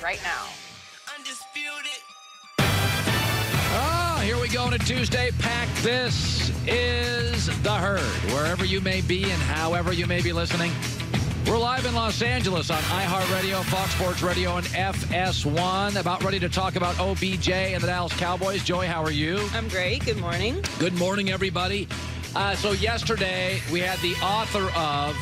right now. Undisputed. Oh, here we go on a Tuesday pack. This is The Herd. Wherever you may be and however you may be listening, we're live in Los Angeles on iHeartRadio, Fox Sports Radio, and FS1. About ready to talk about OBJ and the Dallas Cowboys. Joy, how are you? I'm great. Good morning. Good morning, everybody. So yesterday, we had the author of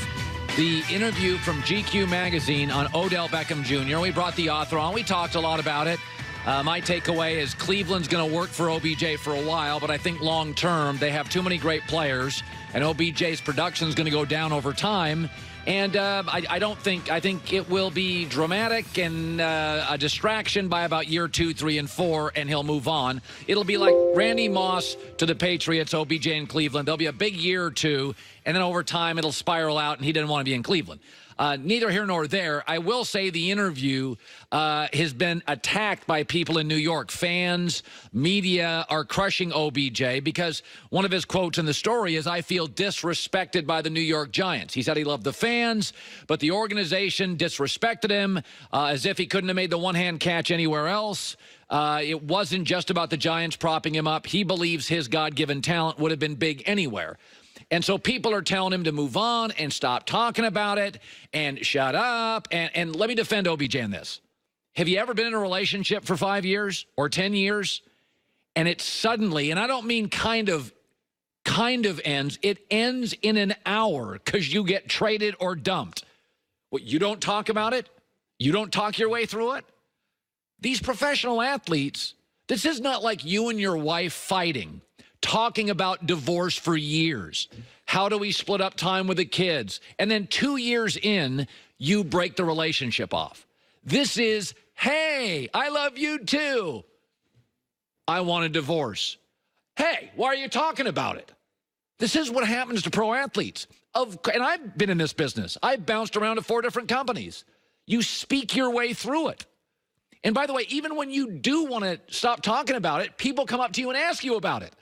the interview from GQ magazine on Odell Backham Jr. We brought the author on. We talked a lot about it. My takeaway is Cleveland's going to work for OBJ for a while, but I think long-term they have too many great players, and OBJ's production is going to go down over time. And I think it will be dramatic and a distraction by about year 2, 3, and 4, and he'll move on. It'll be like Randy Moss to the Patriots, OBJ in Cleveland. There'll be a big year or two, and then over time it'll spiral out, and he didn't want to be in Cleveland. Neither here nor there. I will say the interview has been attacked by people in New York. Fans, media are crushing OBJ because one of his quotes in the story is, "I feel disrespected by the New York Giants." He said he loved the fans, but the organization disrespected him as if he couldn't have made the one-hand catch anywhere else. It wasn't just about the Giants propping him up. He believes his God-given talent would have been big anywhere. And so people are telling him to move on and stop talking about it and shut up. And let me defend OBJ in this. Have you ever been in a relationship for 5 years or 10 years? And it suddenly, and I don't mean kind of ends, it ends in an hour because you get traded or dumped. What, you don't talk about it? You don't talk your way through it? These professional athletes, this is not like you and your wife fighting, talking about divorce for years. How do we split up time with the kids? And then 2 years in, you break the relationship off. This is, hey, I love you too. I want a divorce. Hey, why are you talking about it? This is what happens to pro athletes. And I've been in this business. I've bounced around to 4 different companies. You speak your way through it. And by the way, even when you do want to stop talking about it, people come up to you and ask you about it.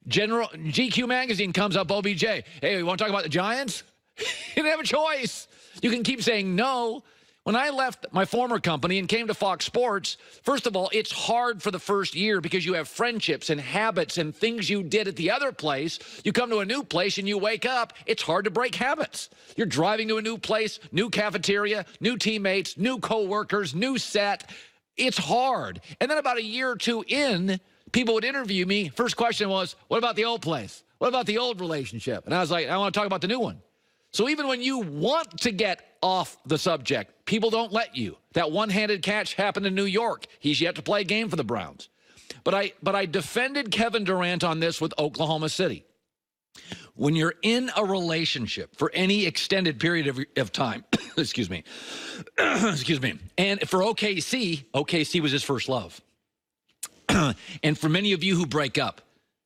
GQ magazine comes up, OBJ. Hey, you want to talk about the Giants? You didn't have a choice. You can keep saying no. When I left my former company and came to Fox Sports, first of all, it's hard for the first year because you have friendships and habits and things you did at the other place. You come to a new place and you wake up, it's hard to break habits. You're driving to a new place, new cafeteria, new teammates, new coworkers, new set. It's hard. And then about a year or two in, people would interview me. First question was, what about the old place? What about the old relationship? And I was like, I want to talk about the new one. So even when you want to get off the subject, people don't let you. That one-handed catch happened in New York. He's yet to play a game for the Browns. But I defended Kevin Durant on this with Oklahoma City. When you're in a relationship for any extended period of time, excuse me, and for OKC was his first love. And for many of you who break up,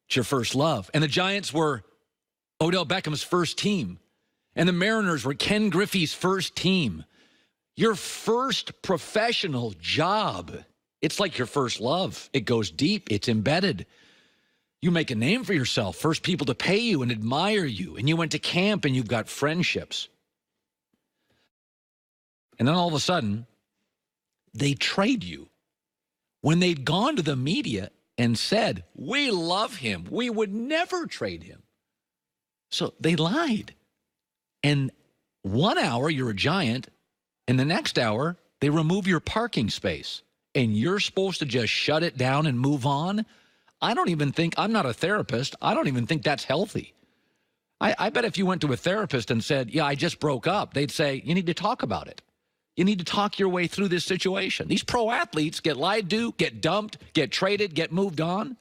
it's your first love. And the Giants were Odell Beckham's first team. And the Mariners were Ken Griffey's first team. Your first professional job, it's like your first love. It goes deep. It's embedded. You make a name for yourself. First people to pay you and admire you. And you went to camp and you've got friendships. And then all of a sudden, they trade you. When they'd gone to the media and said, we love him, we would never trade him. So they lied. And 1 hour, you're a Giant, and the next hour, they remove your parking space. And you're supposed to just shut it down and move on? I'm not a therapist. I don't even think that's healthy. I bet if you went to a therapist and said, yeah, I just broke up, they'd say, you need to talk about it. You need to talk your way through this situation. These pro athletes get lied to, get dumped, get traded, get moved on,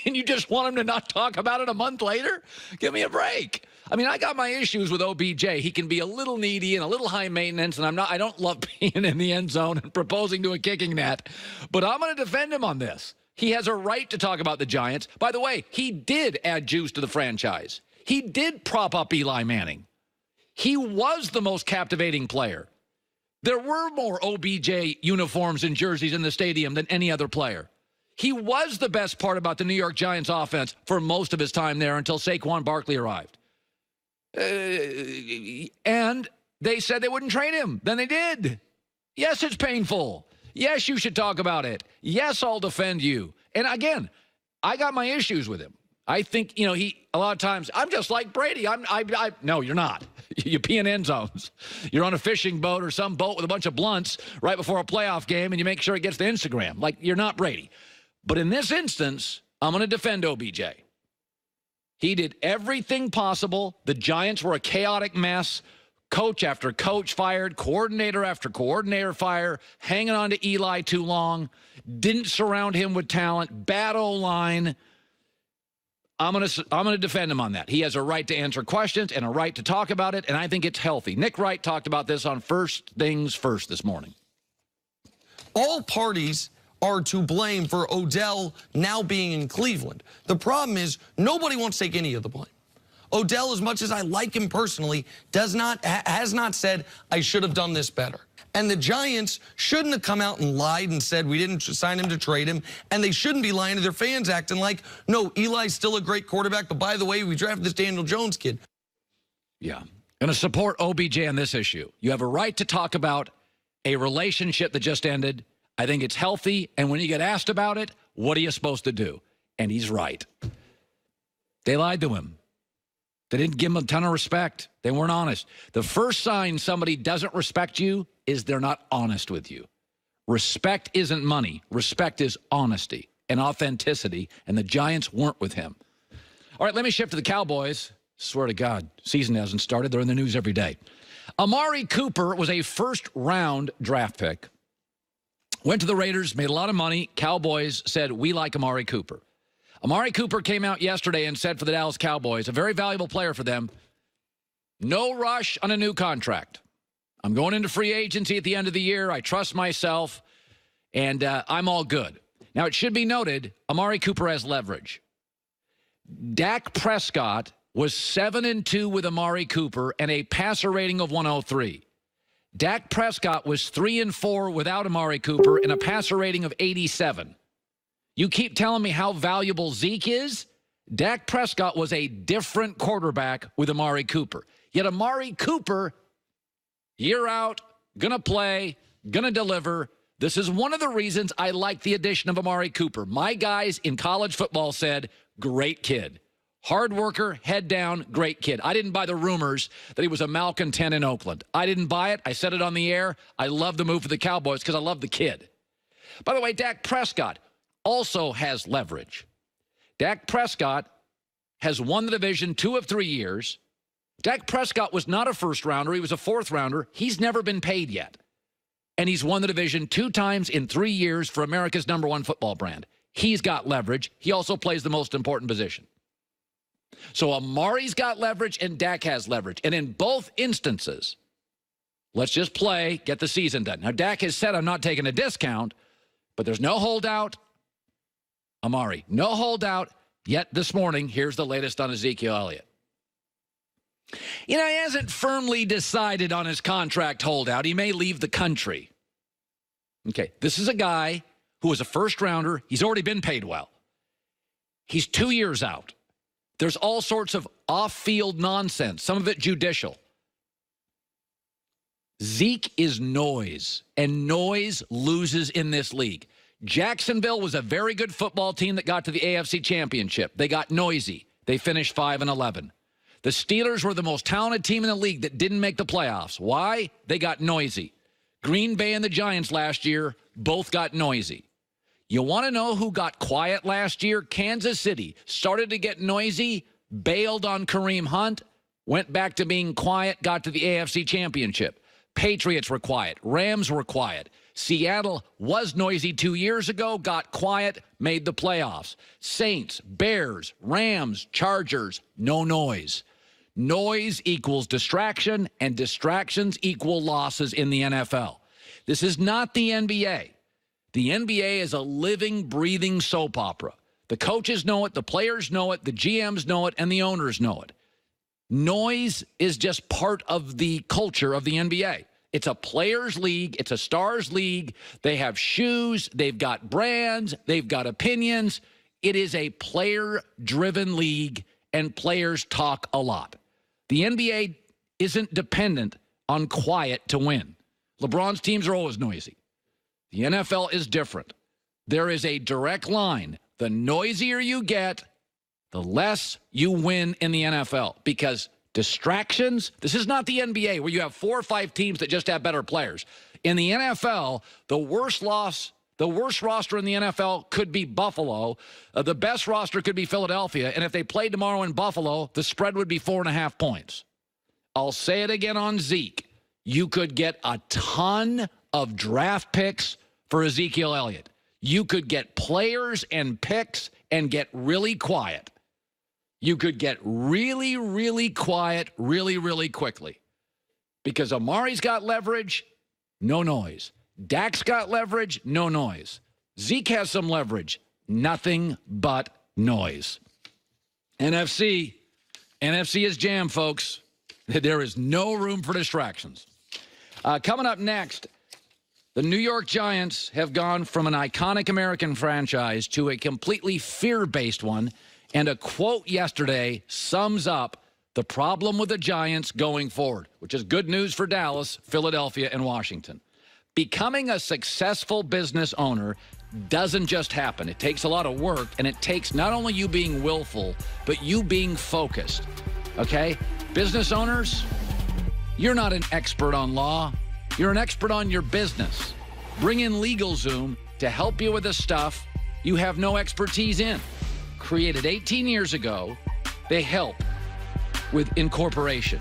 and you just want them to not talk about it a month later? Give me a break. I mean, I got my issues with OBJ. He can be a little needy and a little high maintenance, and I don't love being in the end zone and proposing to a kicking net, but I'm going to defend him on this. He has a right to talk about the Giants. By the way, he did add juice to the franchise. He did prop up Eli Manning. He was the most captivating player. There were more OBJ uniforms and jerseys in the stadium than any other player. He was the best part about the New York Giants offense for most of his time there until Saquon Barkley arrived. And they said they wouldn't trade him. Then they did. Yes, it's painful. Yes, you should talk about it. Yes, I'll defend you. And again, I got my issues with him. I think, a lot of times, I'm just like Brady. No, you're not. You pee in end zones. You're on a fishing boat or some boat with a bunch of blunts right before a playoff game, and you make sure it gets to Instagram. Like, you're not Brady. But in this instance, I'm going to defend OBJ. He did everything possible. The Giants were a chaotic mess. Coach after coach fired, coordinator after coordinator fired, hanging on to Eli too long, didn't surround him with talent, bad O-line. I'm gonna defend him on that. He has a right to answer questions and a right to talk about it, and I think it's healthy. Nick Wright talked about this on First Things First this morning. All parties are to blame for Odell now being in Cleveland. The problem is nobody wants to take any of the blame. Odell, as much as I like him personally, has not said, I should have done this better. And the Giants shouldn't have come out and lied and said we didn't sign him to trade him. And they shouldn't be lying to their fans, acting like, no, Eli's still a great quarterback, but by the way, we drafted this Daniel Jones kid. Yeah. Going to support OBJ on this issue. You have a right to talk about a relationship that just ended. I think it's healthy. And when you get asked about it, what are you supposed to do? And he's right. They lied to him. They didn't give him a ton of respect. They weren't honest. The first sign somebody doesn't respect you is they're not honest with you. Respect isn't money. Respect is honesty and authenticity, and the Giants weren't with him. All right, let me shift to the Cowboys. Swear to God, season hasn't started. They're in the news every day. Amari Cooper was a first-round draft pick. Went to the Raiders, made a lot of money. Cowboys said, we like Amari Cooper. Amari Cooper came out yesterday and said for the Dallas Cowboys, a very valuable player for them, no rush on a new contract. I'm going into free agency at the end of the year. I trust myself, and I'm all good. Now, it should be noted, Amari Cooper has leverage. Dak Prescott was 7-2 with Amari Cooper and a passer rating of 103. Dak Prescott was 3-4 without Amari Cooper and a passer rating of 87. You keep telling me how valuable Zeke is? Dak Prescott was a different quarterback with Amari Cooper. Yet Amari Cooper, year out, going to play, going to deliver. This is one of the reasons I like the addition of Amari Cooper. My guys in college football said, great kid. Hard worker, head down, great kid. I didn't buy the rumors that he was a malcontent in Oakland. I didn't buy it. I said it on the air. I love the move for the Cowboys because I love the kid. By the way, Dak Prescott also has leverage. Dak Prescott has won the division 2 of 3 years. Dak Prescott was not a first-rounder. He was a fourth-rounder. He's never been paid yet. And he's won the division 2 times in 3 years for America's #1 football brand. He's got leverage. He also plays the most important position. So Amari's got leverage and Dak has leverage. And in both instances, let's just play, get the season done. Now, Dak has said, I'm not taking a discount, but there's no holdout. Amari, no holdout. Yet this morning, here's the latest on Ezekiel Elliott. He hasn't firmly decided on his contract holdout. He may leave the country. Okay, this is a guy who was a first-rounder. He's already been paid well. He's 2 years out. There's all sorts of off-field nonsense, some of it judicial. Zeke is noise, and noise loses in this league. Jacksonville was a very good football team that got to the AFC Championship. They got noisy. They finished 5-11. The Steelers were the most talented team in the league that didn't make the playoffs. Why? They got noisy. Green Bay and the Giants last year both got noisy. You want to know who got quiet last year? Kansas City started to get noisy, bailed on Kareem Hunt, went back to being quiet, got to the AFC Championship. Patriots were quiet. Rams were quiet. Seattle was noisy 2 years ago, got quiet, made the playoffs. Saints, Bears, Rams, Chargers, no noise. Noise equals distraction, and distractions equal losses in the NFL. This is not the NBA. The NBA is a living, breathing soap opera. The coaches know it, the players know it, the GMs know it, and the owners know it. Noise is just part of the culture of the NBA. It's a players' league. It's a stars' league. They have shoes. They've got brands. They've got opinions. It is a player-driven league, and players talk a lot. The NBA isn't dependent on quiet to win. LeBron's teams are always noisy. The NFL is different. There is a direct line. The noisier you get, the less you win in the NFL. Because distractions, this is not the NBA where you have 4 or 5 teams that just have better players. In the NFL, the worst roster in the NFL could be Buffalo. The best roster could be Philadelphia. And if they played tomorrow in Buffalo, the spread would be 4.5 points. I'll say it again on Zeke. You could get a ton of draft picks for Ezekiel Elliott. You could get players and picks and get really quiet. You could get really, really quiet really, really quickly. Because Amari's got leverage, no noise. Dak's got leverage, no noise. Zeke has some leverage, nothing but noise. NFC is jam, folks. There is no room for distractions. Coming up next, the New York Giants have gone from an iconic American franchise to a completely fear-based one, and a quote yesterday sums up the problem with the Giants going forward, which is good news for Dallas, Philadelphia, and Washington. Becoming a successful business owner doesn't just happen. It takes a lot of work, and it takes not only you being willful, but you being focused, okay? Business owners, you're not an expert on law. You're an expert on your business. Bring in LegalZoom to help you with the stuff you have no expertise in. Created 18 years ago, they help with incorporation.